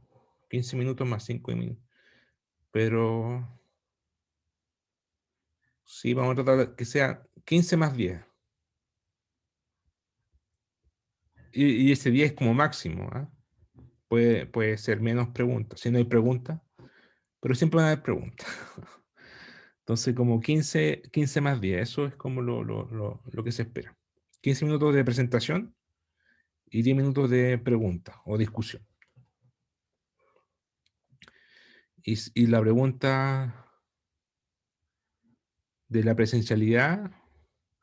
15 minutos más 5 minutos, pero sí, vamos a tratar de que sea 15 más 10. Y ese 10 es como máximo, ¿ah? Puede ser menos preguntas, si no hay preguntas, pero siempre van a haber preguntas. Entonces, como 15 más 10, eso es como lo que se espera. 15 minutos de presentación y 10 minutos de pregunta o discusión. Y la pregunta de la presencialidad,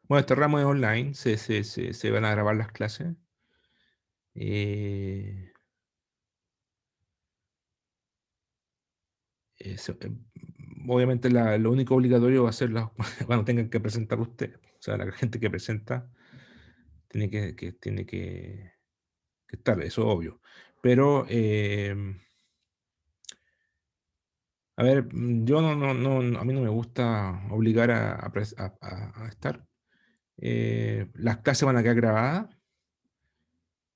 bueno, este ramo es online, se van a grabar las clases. Eso, obviamente lo único obligatorio va a ser cuando tengan que presentar usted. O sea, la gente que presenta tiene que estar, eso es obvio. Pero, a ver, yo a mí no me gusta obligar a estar. Las clases van a quedar grabadas,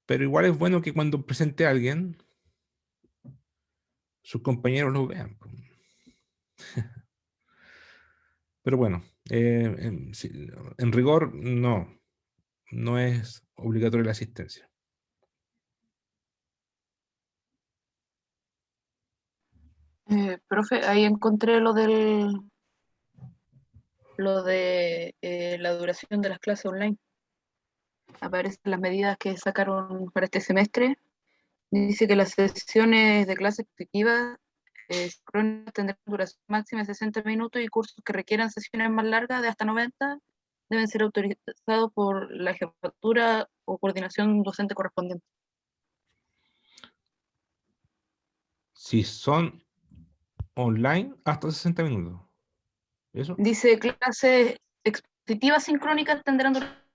pero igual es bueno que cuando presente a alguien, sus compañeros lo vean. Pero bueno, en rigor no es obligatoria la asistencia. Profe, ahí encontré lo de la duración de las clases online. Aparecen las medidas que sacaron para este semestre. Dice que las sesiones de clase efectiva tendrán duración máxima de 60 minutos y cursos que requieran sesiones más largas de hasta 90 deben ser autorizados por la jefatura o coordinación docente correspondiente. Si son online, hasta 60 minutos. ¿Eso? Dice clases expositivas sincrónicas tendrán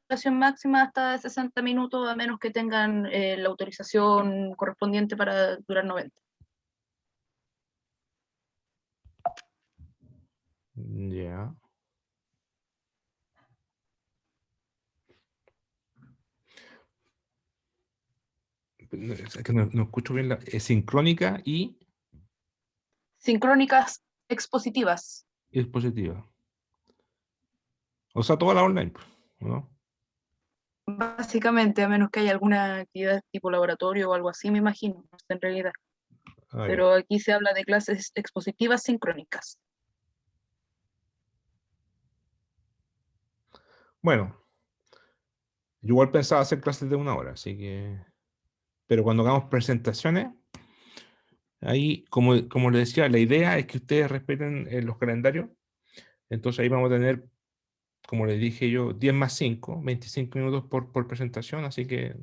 duración máxima hasta de 60 minutos, a menos que tengan la autorización correspondiente para durar 90. Ya. Es que no escucho bien es sincrónica y Sincrónicas expositivas. expositiva. O sea, toda la online, pues, ¿no? Básicamente, a menos que haya alguna actividad tipo laboratorio o algo así, me imagino, no sé en realidad. Ah, ya. Pero aquí se habla de clases expositivas sincrónicas. Bueno, yo igual pensaba hacer clases de 1 hora, así que... Pero cuando hagamos presentaciones, ahí, como les decía, la idea es que ustedes respeten los calendarios. Entonces ahí vamos a tener, como les dije yo, 10 más 5, 25 minutos por presentación, así que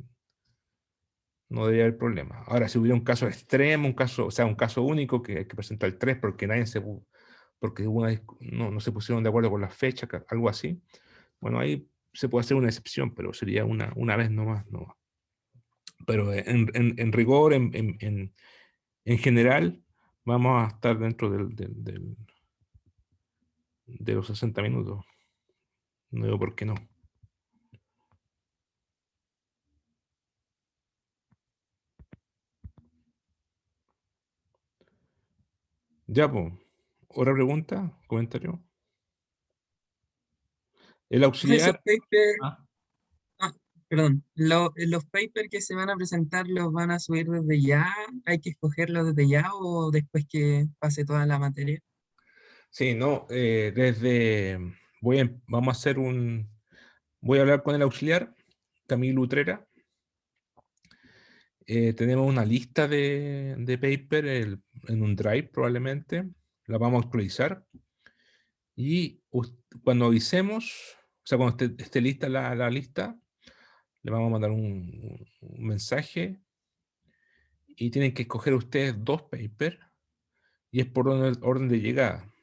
no debería haber problema. Ahora, si hubiera un caso extremo, o sea, un caso único que hay que presentar 3 porque nadie porque no se pusieron de acuerdo con las fechas, algo así, bueno, ahí se puede hacer una excepción, pero sería una vez nomás, no. Pero en rigor, en general, vamos a estar dentro de los 60 minutos. No veo por qué no. Ya, pues. ¿Otra pregunta? ¿Comentario? El Esos auxiliar. papers, Ah. perdón, los papers que se van a presentar los van a subir desde ya, hay que escogerlos desde ya o después que pase toda la materia. Sí, no, vamos a hacer voy a hablar con el auxiliar, Camilo Utrera. Tenemos una lista de paper en un drive probablemente, la vamos a actualizar y cuando avisemos, o sea, cuando esté lista la lista, le vamos a mandar un mensaje y tienen que escoger ustedes 2 papers y es por orden de llegada.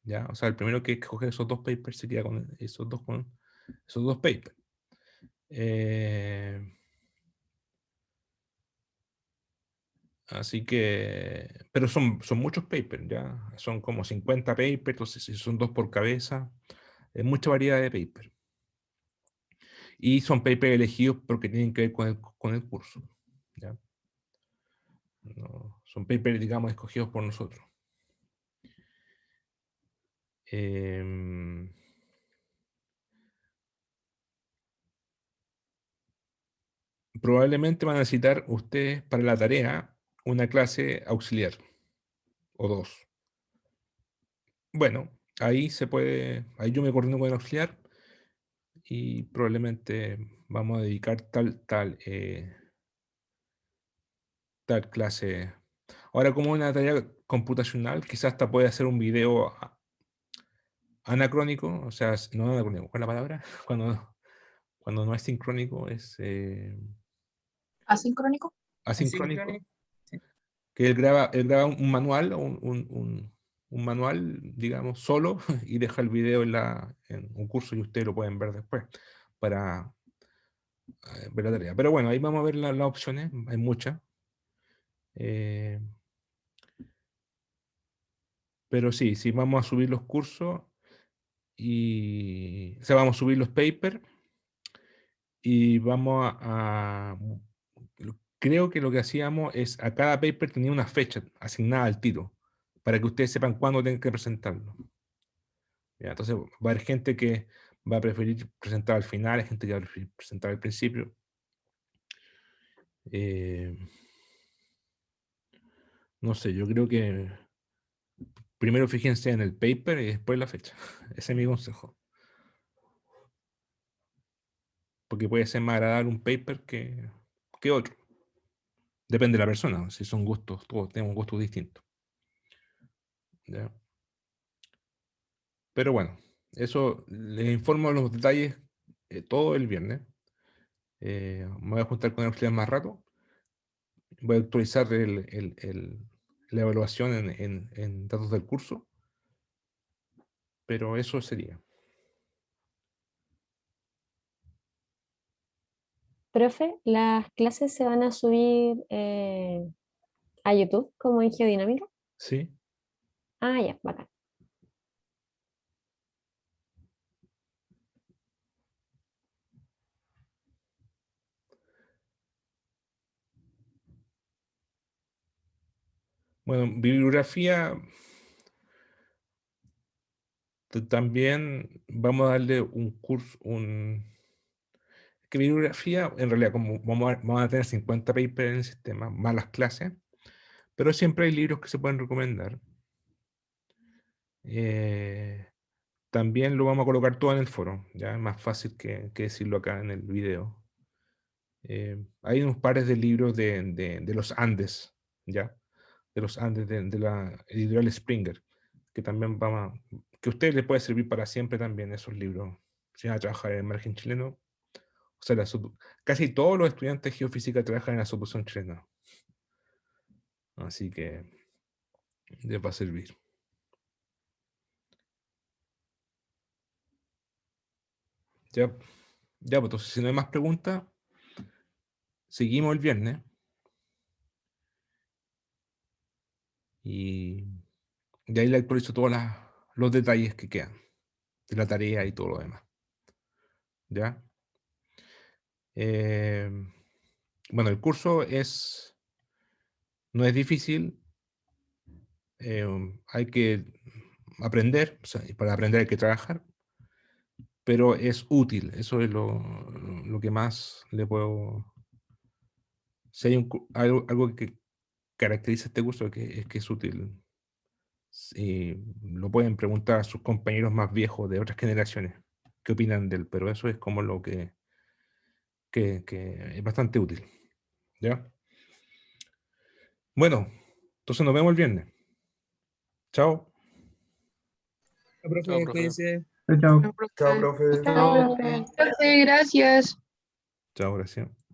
¿Ya? O sea, el primero que escoge esos 2 papers se queda con esos dos papers. Así que, pero son muchos papers, ¿ya? Son como 50 papers, entonces si son 2 por cabeza, es mucha variedad de papers. Y son papers elegidos porque tienen que ver con el curso, ¿ya? No, son papers, digamos, escogidos por nosotros. Probablemente van a necesitar ustedes para la tarea una clase auxiliar o 2. Bueno, ahí yo me coordino con el auxiliar y probablemente vamos a dedicar tal clase. Ahora, como una tarea computacional, quizás hasta puede hacer un video anacrónico, o sea, no anacrónico, ¿cuál es la palabra? Cuando no es sincrónico, es ¿Asincrónico? asincrónico, Asíncrono. Sí. que él graba un manual, un manual, digamos, solo, y deja el video en un curso y ustedes lo pueden ver después para ver la tarea. Pero bueno, ahí vamos a ver las opciones, hay muchas. Eh, pero sí, vamos a subir los cursos o sea, vamos a subir los papers y creo que lo que hacíamos es a cada paper tenía una fecha asignada al tiro para que ustedes sepan cuándo tienen que presentarlo. ¿Ya? Entonces va a haber gente que va a preferir presentar al final, hay gente que va a preferir presentar al principio. No sé, yo creo que primero fíjense en el paper y después la fecha. Ese es mi consejo. Porque puede ser más agradable un paper que otro. Depende de la persona, si son gustos, todos tenemos gustos distintos. ¿Ya? Pero bueno, Eso les informo los detalles todo el viernes. Me voy a juntar con ustedes más rato. Voy a actualizar la evaluación en datos del curso. Pero eso sería. Profe, ¿las clases se van a subir a YouTube como en Geodinámica? Sí. Ah, ya, bacán. Bueno, bibliografía también vamos a darle un curso, que bibliografía, en realidad, como vamos a tener 50 papers en el sistema, más las clases, pero siempre hay libros que se pueden recomendar. También lo vamos a colocar todo en el foro, ya es más fácil que decirlo acá en el video. Hay unos pares de libros de los Andes, ¿ya? De los Andes de la editorial Springer, que también que a ustedes les puede servir para siempre también esos libros, si van a trabajar en el margen chileno. O sea, casi todos los estudiantes de geofísica trabajan en la suposición chilena. Así que les va a servir. Ya, ya, pues entonces si no hay más preguntas, seguimos el viernes. Y de ahí le actualizo todos los detalles que quedan de la tarea y todo lo demás. ¿Ya? Bueno, el curso no es difícil. Hay que aprender, o sea, y para aprender hay que trabajar, pero es útil. Eso es lo que más le puedo... Si hay algo que caracteriza este curso es que es útil. Y lo pueden preguntar a sus compañeros más viejos de otras generaciones qué opinan de él, pero eso es como lo que es bastante útil. ¿Ya? Bueno, entonces nos vemos el viernes. Chao. Profe, profe. cuídense. Chao, chao. Chao, profe. Chao, profe. Chao. Profe, gracias. Chao, gracias.